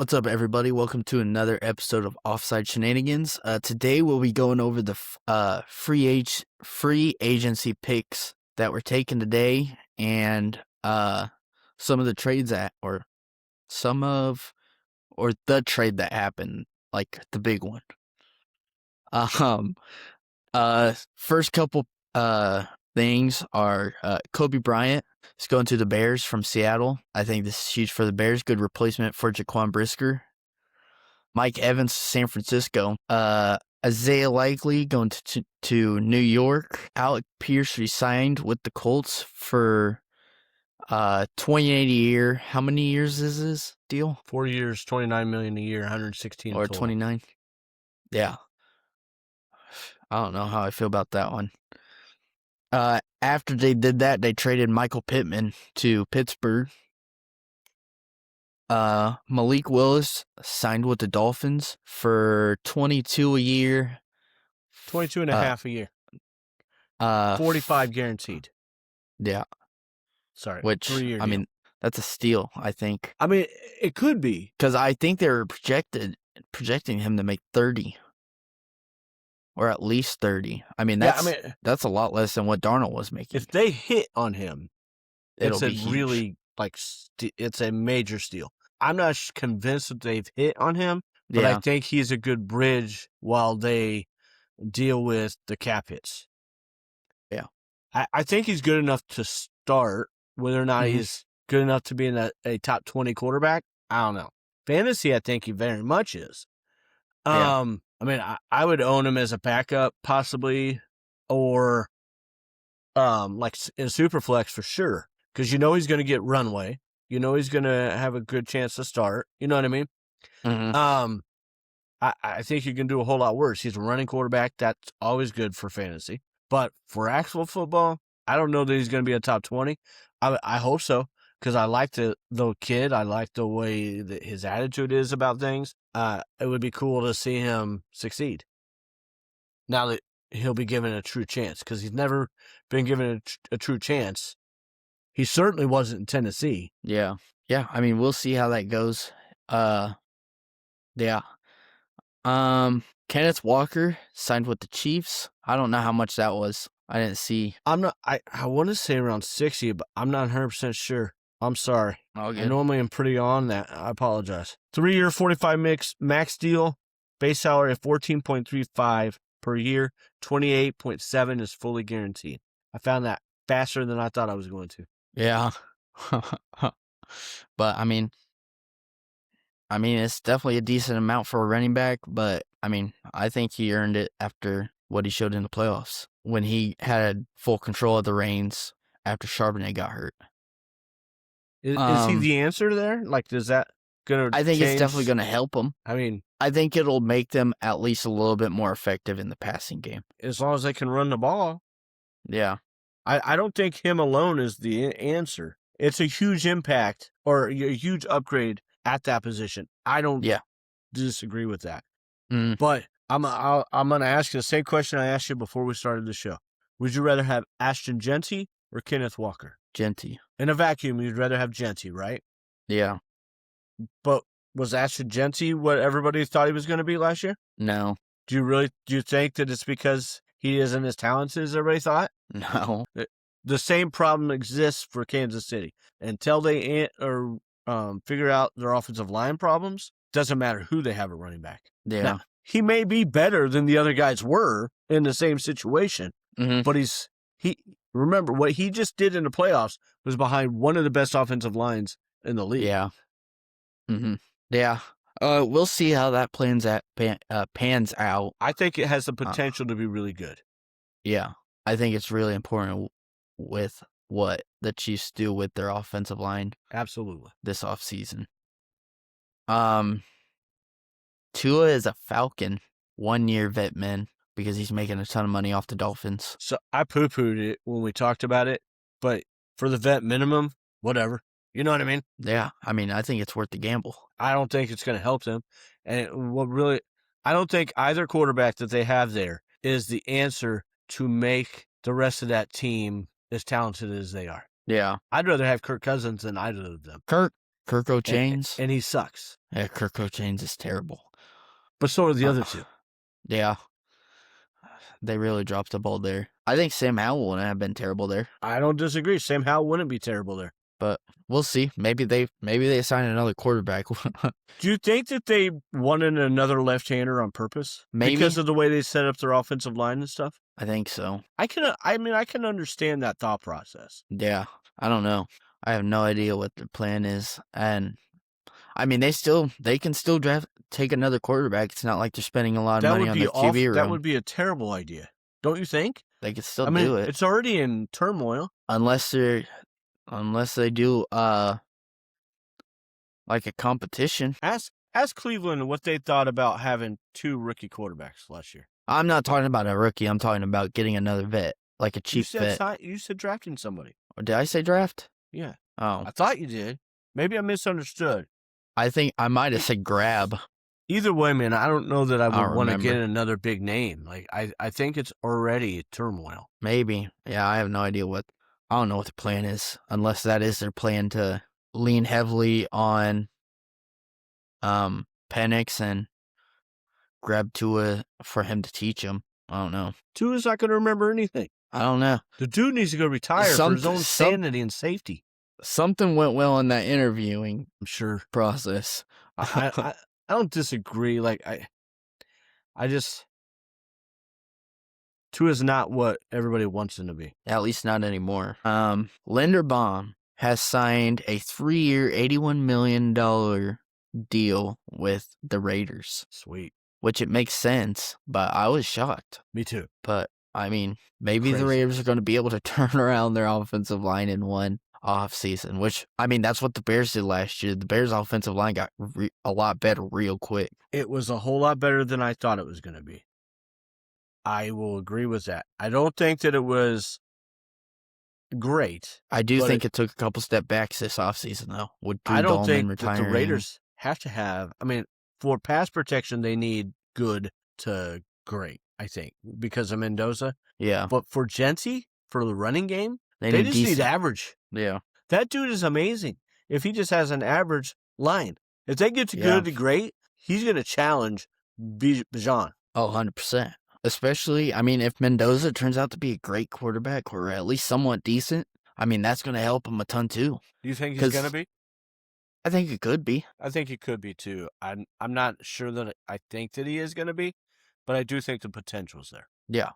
What's up, everybody? Welcome to another episode of Offside Shenanigans. Today we'll be going over the free agency picks that were taken today, and some of the trades or the trade that happened, like the big one. First couple things are Kobe Bryant is going to the Bears from Seattle. I think this is huge for the Bears. Good replacement for Jaquan Brisker. Mike Evans, San Francisco. Isaiah Likely going to New York. Alec Pierce resigned with the Colts for $28 a year. How many years is this deal? 4 years, $29 million a year, 116 or total. 29. Yeah. I don't know how I feel about that one. After they did that, they traded Michael Pittman to Pittsburgh. Malik Willis signed with the Dolphins for $22 a year. 22 and a half a year. 45 guaranteed. Yeah. Sorry. Which, 3-year I deal. mean, that's a steal, I think. I mean, it could be. Because I think they were projecting him to make 30. Or at least 30. I mean, that's a lot less than what Darnold was making. If they hit on him, it's a really, it's a major steal. I'm not convinced that they've hit on him, but I think he's a good bridge while they deal with the cap hits. Yeah. I think he's good enough to start. Whether or not he's good enough to be in a top 20 quarterback, I don't know. Fantasy, I think he very much is. I mean, I would own him as a backup, possibly, or like in Superflex for sure, because you know he's going to get runway. You know he's going to have a good chance to start. You know what I mean? Mm-hmm. I think you can do a whole lot worse. He's a running quarterback. That's always good for fantasy. But for actual football, I don't know that he's going to be a top 20. I hope so, because I like the kid. I like the way that his attitude is about things. It would be cool to see him succeed. Now that he'll be given a true chance, because he's never been given a true chance. He certainly wasn't in Tennessee. Yeah. Yeah. I mean, we'll see how that goes. Yeah. Kenneth Walker signed with the Chiefs. I don't know how much that was. I didn't see. I want to say around 60, but I'm not 100% sure. I'm sorry. I normally am pretty on that. I apologize. 3-year, 45 max deal. Base salary of $14.35 per year. 28.7 is fully guaranteed. I found that faster than I thought I was going to. Yeah. But I mean, it's definitely a decent amount for a running back, but I mean, I think he earned it after what he showed in the playoffs when he had full control of the reins after Charbonnet got hurt. Is he the answer there? Like, is that going to I think it's definitely going to help him. I mean, I think it'll make them at least a little bit more effective in the passing game. As long as they can run the ball. Yeah. I don't think him alone is the answer. It's a huge impact or a huge upgrade at that position. I don't disagree with that. But I'm going to ask you the same question I asked you before we started the show. Would you rather have Ashton Genty or Kenneth Walker? Genty. In a vacuum, you'd rather have Genty, right? Yeah. But was Ashton Genty what everybody thought he was going to be last year? No. Do you think that it's because he isn't as talented as everybody thought? No. The same problem exists for Kansas City. Until they figure out their offensive line problems, doesn't matter who they have at running back. Yeah. Now, he may be better than the other guys were in the same situation, but remember what he just did in the playoffs was behind one of the best offensive lines in the league. Yeah. Yeah. We'll see how that pans out. I think it has the potential to be really good. Yeah. I think it's really important with what the Chiefs do with their offensive line. Absolutely. This offseason. Tua is a Falcon, 1-year vet man, because he's making a ton of money off the Dolphins. So I poo-pooed it when we talked about it, but for the vet minimum, whatever. You know what I mean? Yeah. I mean, I think it's worth the gamble. I don't think it's going to help them. And I don't think either quarterback that they have there is the answer to make the rest of that team as talented as they are. Yeah. I'd rather have Kirk Cousins than either of them. Kirk Kirko Chains. And he sucks. Yeah, Kirko Chains is terrible. But so are the other two. Yeah. They really dropped the ball there. I think Sam Howell wouldn't have been terrible there. I don't disagree. Sam Howell wouldn't be terrible there. But we'll see. Maybe they assign another quarterback. Do you think that they wanted another left-hander on purpose? Maybe. Because of the way they set up their offensive line and stuff? I think so. I can understand that thought process. Yeah. I don't know. I have no idea what the plan is. And I mean, they can still take another quarterback. It's not like they're spending a lot of money on their QB room. That would be a terrible idea. Don't you think? They could still do it. It's already in turmoil. Unless they do like a competition. Ask Cleveland what they thought about having 2 rookie quarterbacks last year. I'm not talking about a rookie. I'm talking about getting another vet, like a cheap vet. You said drafting somebody. Or did I say draft? Yeah. Oh. I thought you did. Maybe I misunderstood. I think I might have said grab. Either way, man, I don't know that I would want to get another big name. Like I think it's already turmoil. Maybe. Yeah, I have no idea I don't know what the plan is, unless that is their plan to lean heavily on Penix and grab Tua for him to teach him. I don't know. Tua's not going to remember anything. I don't know. The dude needs to go retire for his own sanity and safety. Something went well in that interviewing, I'm sure, process. I don't disagree. Like I just Tua's not what everybody wants him to be. At least not anymore. Linderbaum has signed a 3-year, $81 million deal with the Raiders. Sweet. Which it makes sense, but I was shocked. Me too. But, I mean, maybe the Raiders are going to be able to turn around their offensive line in one offseason, which, I mean, that's what the Bears did last year. The Bears' offensive line got a lot better real quick. It was a whole lot better than I thought it was going to be. I will agree with that. I don't think that it was great. I do think it took a couple step backs this offseason, though, with Drew I don't Dalman think retiring. that the Raiders have to have, for pass protection, they need good to great, I think, because of Mendoza. Yeah. But for Genty, for the running game, they just decent. need average. Yeah. That dude is amazing. If he just has an average line, if they get to good to great, he's going to challenge Bijan. Oh, 100%. Especially, I mean, if Mendoza turns out to be a great quarterback or at least somewhat decent, I mean, that's going to help him a ton too. Do you think he's going to be? I think it could be. I think he could be too. I'm not sure that I think that he is going to be, but I do think the potential's there. Yeah.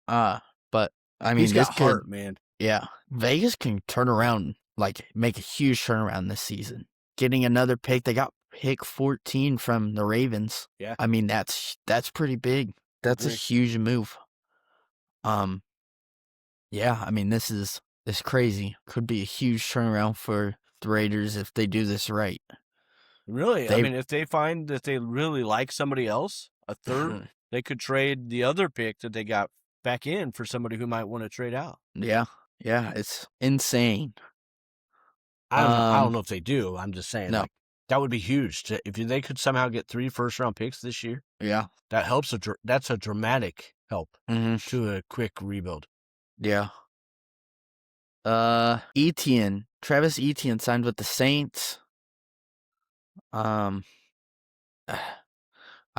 But I mean, he's got heart, man. Yeah, Vegas can turn around, like make a huge turnaround this season. Getting another pick, they got pick 14 from the Ravens. Yeah, I mean that's pretty big. That's a huge move. Yeah, I mean this is crazy. Could be a huge turnaround for the Raiders if they do this right. Really, I mean, if they find that they really like somebody else, a third, they could trade the other pick that they got back in for somebody who might want to trade out. Yeah, it's insane. I don't know if they do. I'm just saying, no. Like, that would be huge. If they could somehow get 3 first-round picks this year, yeah, that helps. That's a dramatic help to a quick rebuild. Yeah. Travis Etienne signed with the Saints. I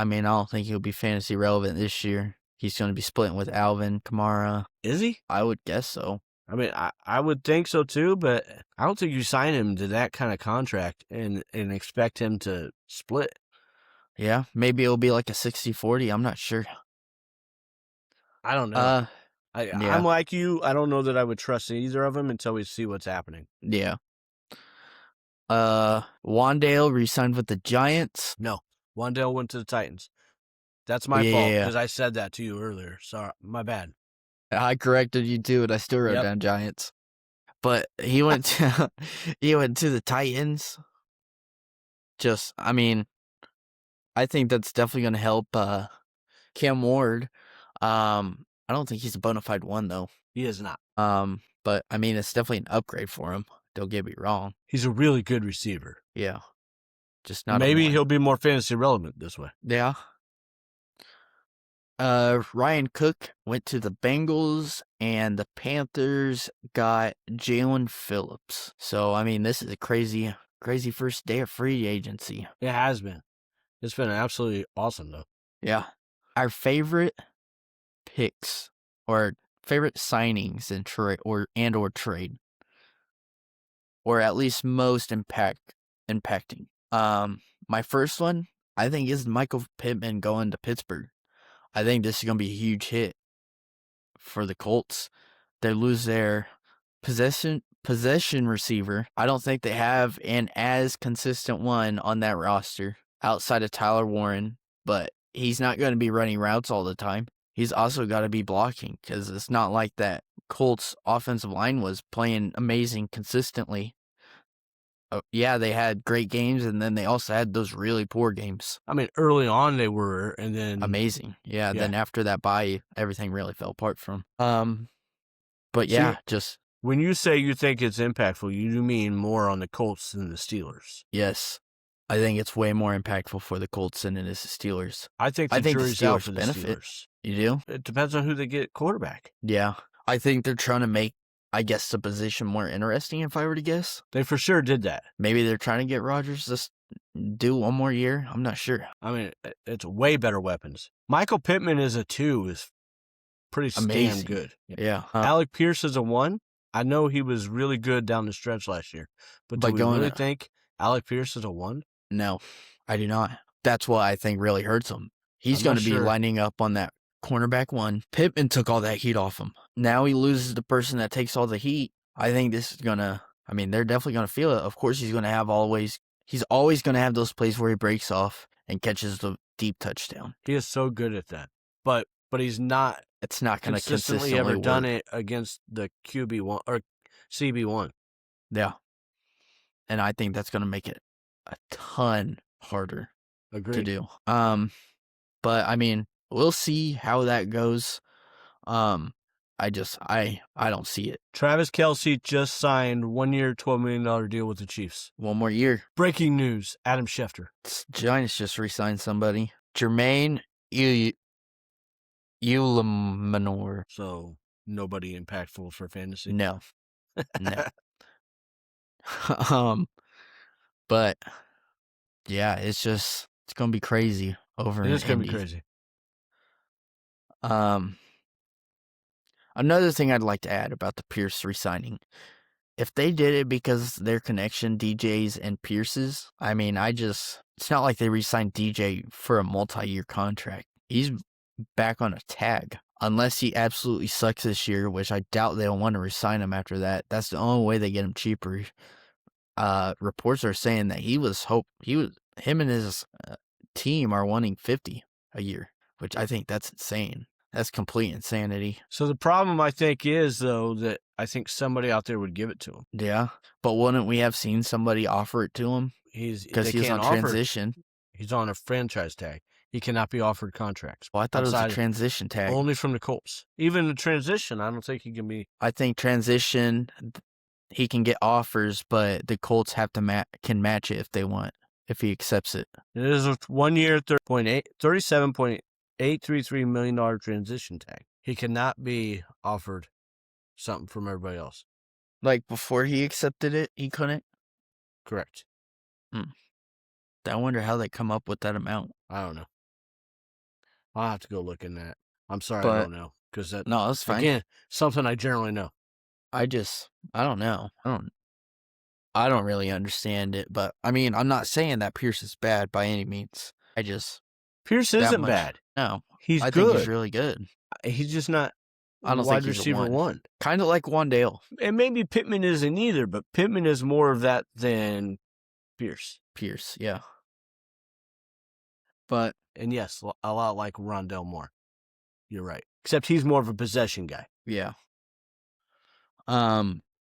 mean, I don't think he'll be fantasy relevant this year. He's going to be splitting with Alvin Kamara. Is he? I would guess so. I mean, I would think so too, but I don't think you sign him to that kind of contract and expect him to split. Yeah, maybe it'll be like a 60-40. I'm not sure. I don't know. I'm like you. I don't know that I would trust either of them until we see what's happening. Yeah. Wandale re-signed with the Giants. No, Wandale went to the Titans. That's my fault because I said that to you earlier. Sorry, my bad. I corrected you too, and I still wrote down Giants. But he went to the Titans. I mean, I think that's definitely going to help Cam Ward. I don't think he's a bona fide one though. He is not. But I mean, it's definitely an upgrade for him. Don't get me wrong. He's a really good receiver. Yeah, just not. Maybe he'll be more fantasy relevant this way. Yeah. Ryan Cook went to the Bengals, and the Panthers got Jalen Phillips. So, I mean, this is a crazy first day of free agency. It has been. It's been absolutely awesome, though. Yeah. Our favorite picks or favorite signings in trade or trade, or at least most impacting. My first one, I think, is Michael Pittman going to Pittsburgh. I think this is going to be a huge hit for the Colts. They lose their possession receiver. I don't think they have an as consistent one on that roster outside of Tyler Warren, but he's not going to be running routes all the time. He's also got to be blocking, because it's not like that Colts offensive line was playing amazing consistently. Yeah, they had great games, and then they also had those really poor games. I mean, early on they were, and then Amazing. Yeah, Yeah. then after that bye, everything really fell apart for them. But yeah, See, just when you say you think it's impactful, you do mean more on the Colts than the Steelers. yes. I think it's way more impactful for the Colts than it is the Steelers. I think the I think the jury's out Steelers for the benefit. Steelers. You do? It depends on who they get quarterback. Yeah. I think they're trying to make, I guess, the position more interesting, if I were to guess. They for sure did that. Maybe they're trying to get Rodgers to do one more year. I'm not sure. I mean, it's way better weapons. Michael Pittman is a 2 is pretty Amazing. damn good. Yeah. Alec Pierce is a 1. I know he was really good down the stretch last year, but do we really think Alec Pierce is a 1? No, I do not. That's what I think really hurts him. He's I'm going not to be sure. lining up on that cornerback one. Pittman took all that heat off him. Now he loses the person that takes all the heat. I think this is going to, I mean, they're definitely going to feel it. Of course, he's always going to have those plays where he breaks off and catches the deep touchdown. He is so good at that. But he's not It's not going to consistently ever work. done it against the QB1 or CB1. Yeah. And I think that's going to make it a ton harder Agreed. to do. But I mean, we'll see how that goes. I don't see it. Travis Kelce just signed 1 year, $12 million deal with the Chiefs. One more year. Breaking news: Adam Schefter. Giants just re-signed somebody. Jermaine Ulemanor. So nobody impactful for fantasy. No. But yeah, it's gonna be crazy over in Indy. It's gonna be crazy. Another thing I'd like to add about the Pierce re-signing, if they did it because their connection, DJ's and Pierce's, I mean, it's not like they re-signed DJ for a multi-year contract. He's back on a tag. Unless he absolutely sucks this year, which I doubt they'll want to re-sign him after that. That's the only way they get him cheaper. Reports are saying that him and his team are wanting $50 a year, which I think that's insane. That's complete insanity. So the problem, I think, is, though, that I think somebody out there would give it to him. Yeah, but wouldn't we have seen somebody offer it to him? Because he's on transition. He's on a franchise tag. He cannot be offered contracts. Well, I thought it was a transition tag. Only from the Colts. Even the transition, I don't think he can be. I think transition, he can get offers, but the Colts have to can match it if they want, if he accepts it. It is a 1 year, $37.833 million transition tag. He cannot be offered something from everybody else. Like before he accepted it, he couldn't? Correct. I wonder how they come up with that amount. I don't know. I'll have to go look in that. I'm sorry, I don't know. No, that's fine. Again, something I generally know. I don't know. I don't really understand it, but I mean, I'm not saying that Pierce is bad by any means. Pierce isn't bad. No, I think he's really good. He's just not. I don't wide think he's receiver one. Kind of like Wandale. And maybe Pittman isn't either, but Pittman is more of that than Pierce. Yeah. But and yes, a lot like Rondell Moore. You're right. Except he's more of a possession guy. Yeah.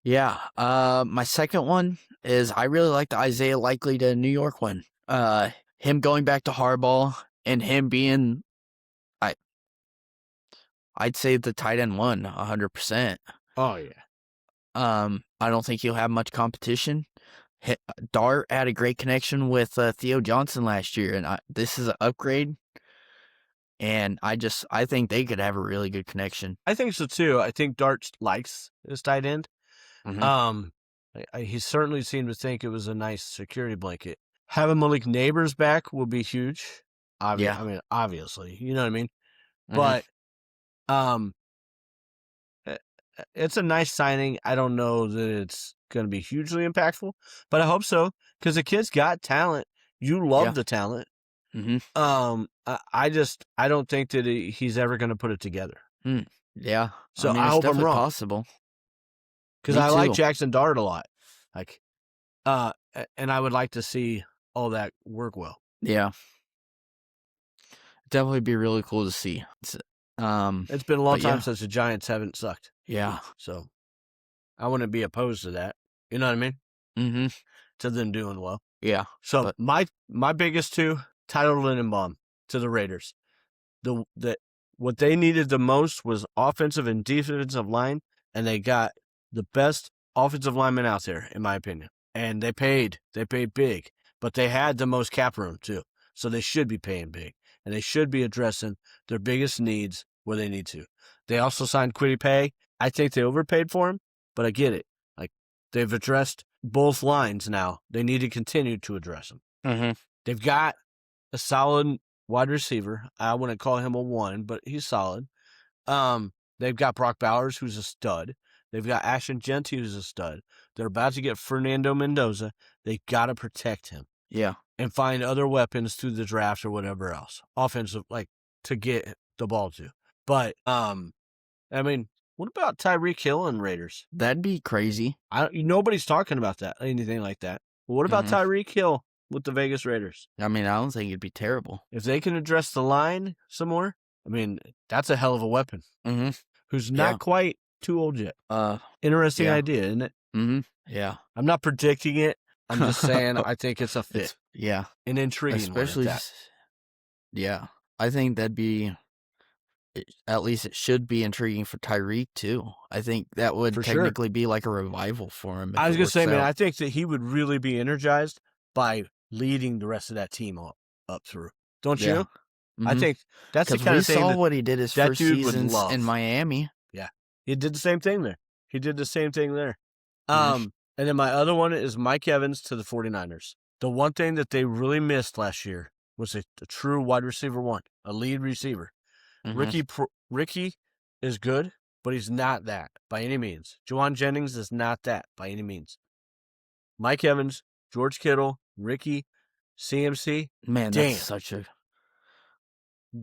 Yeah. My second one is I really like the Isaiah Likely to New York one. Him going back to Harbaugh and him being, I'd say the tight end 100%. Oh yeah. I don't think he'll have much competition. Dart had a great connection with Theo Johnson last year, and this is an upgrade. And I think they could have a really good connection. I think so too. I think Dart likes his tight end. Mhm. He certainly seemed to think it was a nice security blanket. Having Malik Neighbors back will be huge. Yeah. I mean, obviously, you know what I mean. Mhm. But it's a nice signing. I don't know that it's going to be hugely impactful, but I hope so because the kid's got talent. You love Yeah. the talent. Mhm. I don't think that he's ever going to put it together. Yeah. So I mean, I it's hope I'm definitely wrong possible. because Me I like too. Jackson Dart a lot. And I would like to see all that work well. Yeah. Definitely be really cool to see. It's been a long but time yeah. since the Giants haven't sucked. Yeah. So I wouldn't be opposed to that. You know what I mean? Mhm. To them doing well. Yeah. So But my biggest two, Tyler Lindenbaum to the Raiders. What they needed the most was offensive and defensive line, and they got the best offensive lineman out there, in my opinion. And they paid big, but they had the most cap room too. So they should be paying big, and they should be addressing their biggest needs where they need to. They also signed Kwity Paye. I think they overpaid for him, but I get it. Like, they've addressed both lines now. They need to continue to address them. Mhm. They've got a solid wide receiver. I wouldn't call him a 1, but he's solid. They've got Brock Bowers, who's a stud. They've got Ashton Genty, who's a stud. They're about to get Fernando Mendoza. They got to protect him. Yeah. And find other weapons through the draft or whatever else. Offensive, like, to get the ball to. But, I mean, what about Tyreek Hill and Raiders? That'd be crazy. Nobody's talking about that, anything like that. But what about Tyreek Hill with the Vegas Raiders? I mean, I don't think it'd be terrible. If they can address the line some more, I mean, that's a hell of a weapon. Mhm. Who's not quite too old yet. Interesting yeah. idea, isn't it? Mhm. Yeah. I'm not predicting it. I'm just saying I think it's a fit. Yeah. An intriguing Especially, one at that. yeah. I think that'd be, at least it should be intriguing for Tyreek too. I think that would For sure. technically be like a revival for him. If I was it going to works say, man, out. I think that he would really be energized by leading the rest of that team up through. Don't Yeah. you? I think that's the 'Cause kind we of thing saw that what he did his that first dude would seasons love. in Miami. Yeah. He did the same thing there. And then my other one is Mike Evans to the 49ers. The one thing that they really missed last year was a true wide receiver one, a lead receiver. Ricky is good, but he's not that by any means. Juwan Jennings is not that by any means. Mike Evans, George Kittle, Ricky, CMC. Man, Damn. that's such a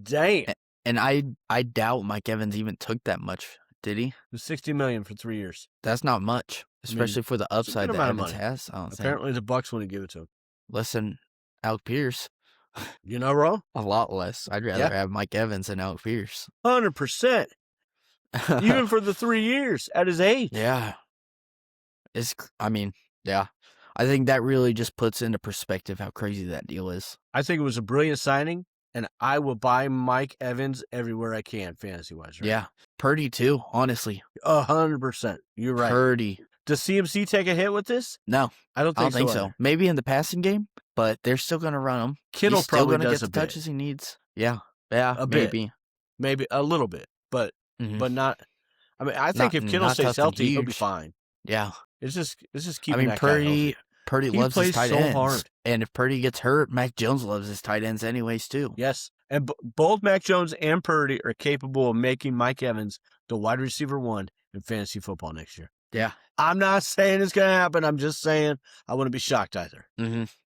Damn. And I doubt Mike Evans even took that much. Did he? It was $60 million for 3 years. That's not much, especially for the it's a upside good that amount of Evans money. has. I don't think. Apparently, the Bucks wouldn't give it to him. Less than Alec Pierce. You know, wrong? A lot less. I'd rather have Mike Evans than Alec Pierce. 100%. Even for the 3 years at his age. Yeah. Yeah. I think that really just puts into perspective how crazy that deal is. I think it was a brilliant signing, and I will buy Mike Evans everywhere I can, fantasy-wise. Right? Yeah. Purdy, too, honestly. 100%. You're right. Purdy. Does CMC take a hit with this? No. I don't think so. Maybe in the passing game, but they're still going to run him. Kittle He's still probably gonna does get a the bit. touches he needs. Yeah. Yeah, A maybe. bit. Maybe a little bit, but not. I mean, I think if Kittle stays healthy, he'll be fine. Yeah. It's just keeping that guy healthy. Purdy loves his tight ends. Hard. And if Purdy gets hurt, Mac Jones loves his tight ends anyways, too. Yes. And both Mac Jones and Purdy are capable of making Mike Evans the wide receiver one in fantasy football next year. Yeah. I'm not saying it's going to happen. I'm just saying I wouldn't be shocked either.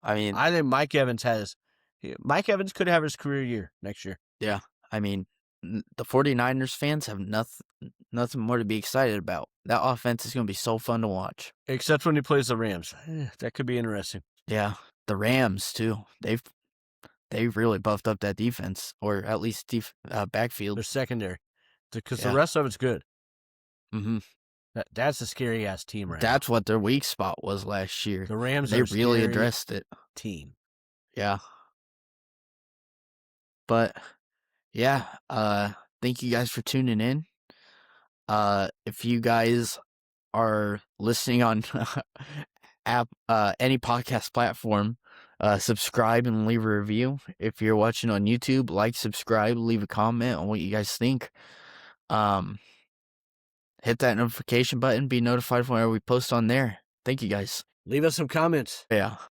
I mean, I think Mike Evans could have his career year next year. Yeah. I mean, the 49ers fans have nothing more to be excited about. That offense is going to be so fun to watch. Except when he plays the Rams. That could be interesting. Yeah. The Rams, too. They've really buffed up that defense, or at least backfield. Their secondary. Because the rest of it's good. That's a scary-ass team right now. That's what their weak spot was last year. The Rams They really addressed it. Team. Yeah. But, yeah, thank you guys for tuning in. If you guys are listening on any podcast platform, Subscribe and leave a review. If you're watching on YouTube, like, subscribe, leave a comment on what you guys think. Hit that notification button, be notified whenever we post on there. Thank you guys. Leave us some comments. Yeah.